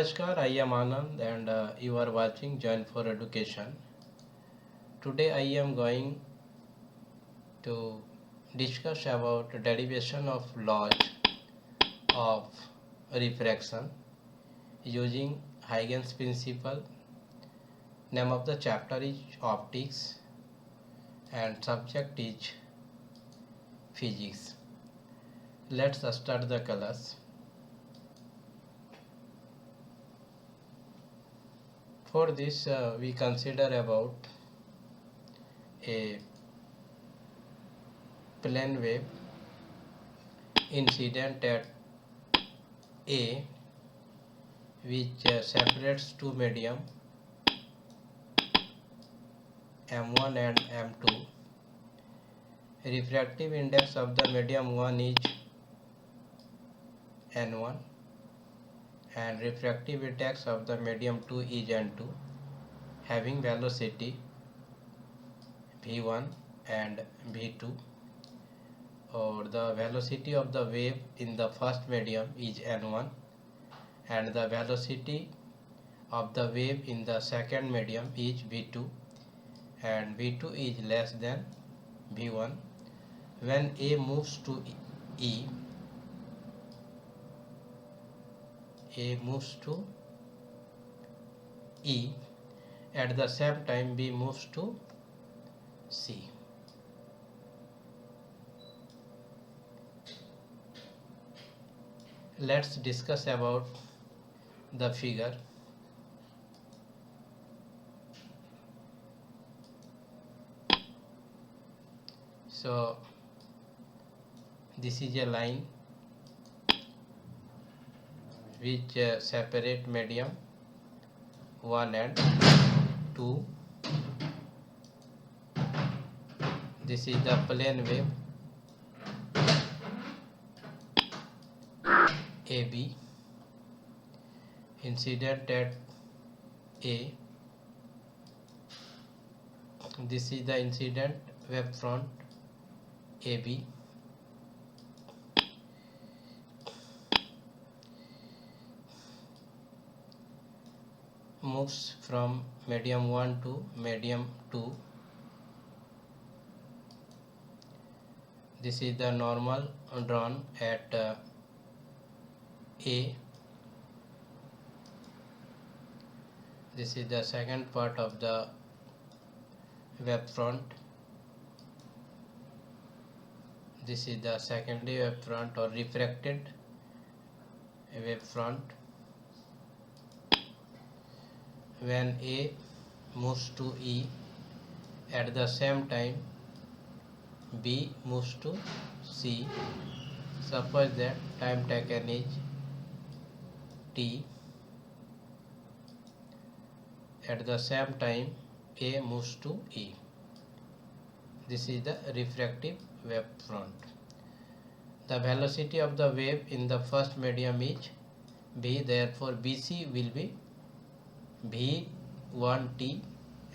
Namaskar, I am Anand and you are watching Join for Education. Today I am going to discuss about derivation of laws of refraction using Hygens Principle. Name of the chapter is Optics and subject is Physics. Let's start the class. For this we consider about a plane wave incident at A which separates two medium M1 and M2. Refractive index of the medium 1 is N1 and refractive index of the medium 2 is N2, having velocity v1 and v2, or the velocity of the wave in the first medium is N1 and the velocity of the wave in the second medium is v2 and v2 is less than v1. When A moves to E, at the same time B moves to C. Let's discuss about the figure. So this is a line which separate medium 1 and 2. This is the plane wave AB incident at A. This is the incident wave front AB. Moves from medium 1 to medium 2. This is the normal drawn at A. This is the second part of the wave front. This is the secondary wave front or refracted wave front. When A moves to E, at the same time B moves to C. Suppose that time taken is T. At the same time A moves to E. This is the refractive wave front. The velocity of the wave in the first medium is V, therefore BC will be V1t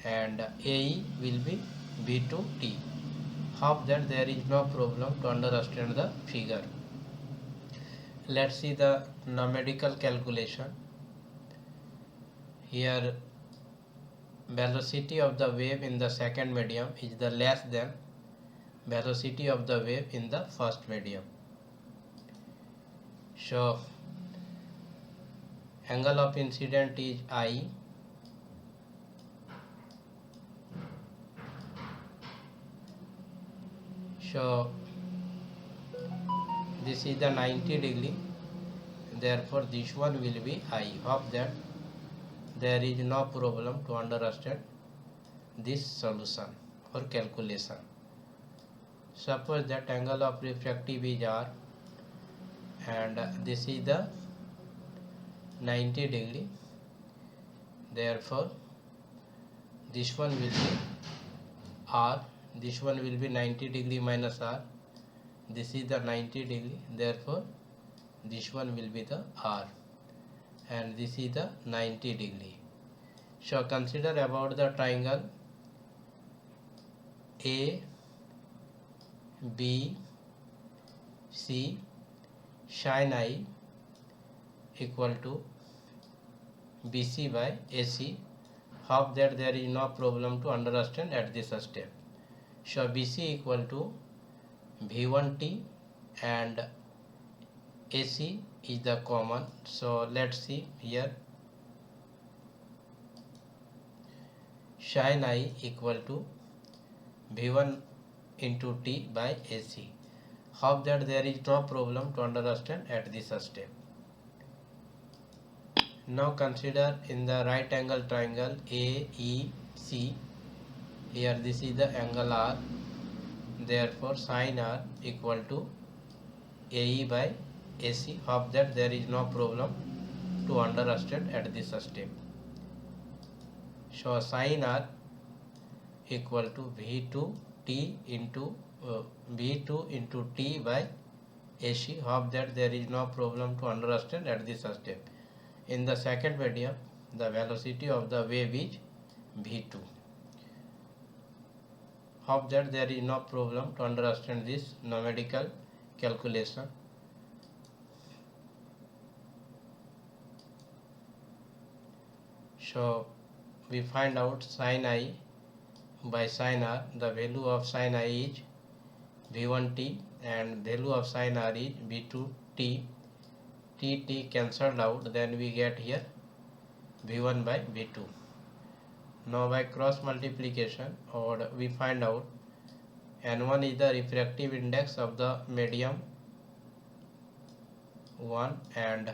and AE will be V2t. Hope that there is no problem to understand the figure. Let's see the numerical calculation. Here velocity of the wave in the second medium is the less than velocity of the wave in the first medium. So angle of incident is I. So this is the 90 degree, therefore this one will be I. Hope that there is no problem to understand this solution or calculation. Suppose that angle of refractive is R and this is the 90 degree, therefore this one will be R. This one will be 90 degree minus R. This is the 90 degree, therefore this one will be the R and this is the 90 degree. So consider about the triangle A, B, C, sin I equal to BC by AC. Hope that there is no problem to understand at this step. So BC equal to V1T and AC is the common. So let's see here. Sin I equal to V1 into T by AC. Hope that there is no problem to understand at this step. Now consider in the right angle triangle AEC. Here this is the angle R. Therefore sin R equal to AE by AC. Hope that there is no problem to understand at this step. So sin R equal to V2 T into V2 into T by AC. Hope that there is no problem to understand at this step. In the second medium, the velocity of the wave is V2. Hope that there is no problem to understand this numerical calculation. So we find out sin I by sin R. The value of sin I is V1T and value of sin R is V2T. T cancelled out, then we get here V1 by V2. Now by cross multiplication, or we find out N1 is the refractive index of the medium 1 and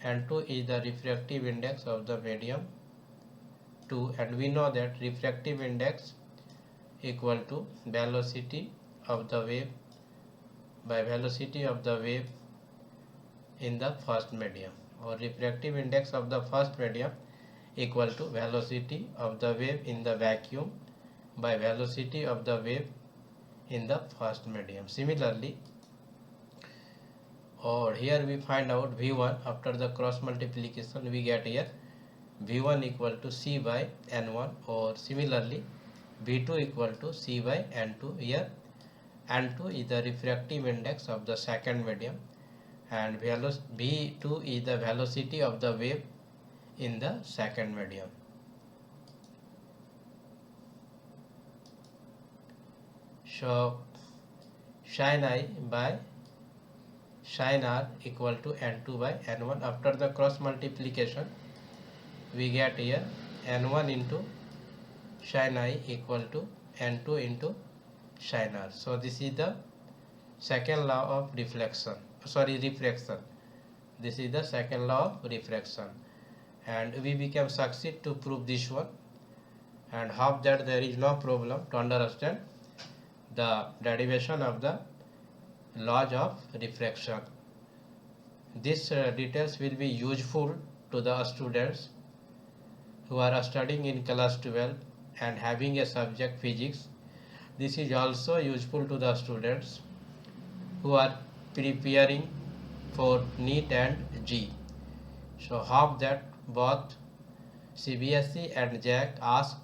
N2 is the refractive index of the medium 2, and we know that refractive index equal to velocity of the wave by velocity of the wave in the first medium, or refractive index of the first medium equal to velocity of the wave in the vacuum by velocity of the wave in the first medium. Similarly, or here we find out V1 after the cross multiplication, we get here V1 equal to C by N1, or similarly V2 equal to C by N2. Here N2 is the refractive index of the second medium and V2 is the velocity of the wave in the second medium. So sin I by sin R equal to N2 by N1. After the cross multiplication, we get here N1 into sin I equal to N2 into sin R. So this is the second law of reflection. This is the second law of refraction, and we became succeed to prove this one, and hope that there is no problem to understand the derivation of the laws of refraction. These details will be useful to the students who are studying in class 12 and having a subject physics. This is also useful to the students who are preparing for NEET and G. So hope that both CBSE and JAC ask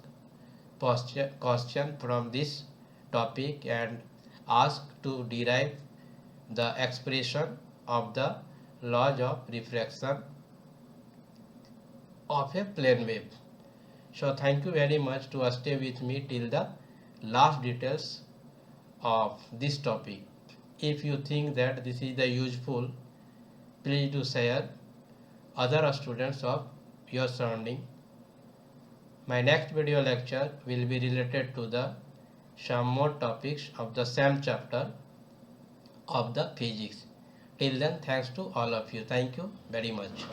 question from this topic and ask to derive the expression of the laws of refraction of a plane wave. So thank you very much to stay with me till the last details of this topic. If you think that this is the useful, please do share other students of your surrounding. My next video lecture will be related to the some more topics of the same chapter of the physics. Till then, thanks to all of you. Thank you very much.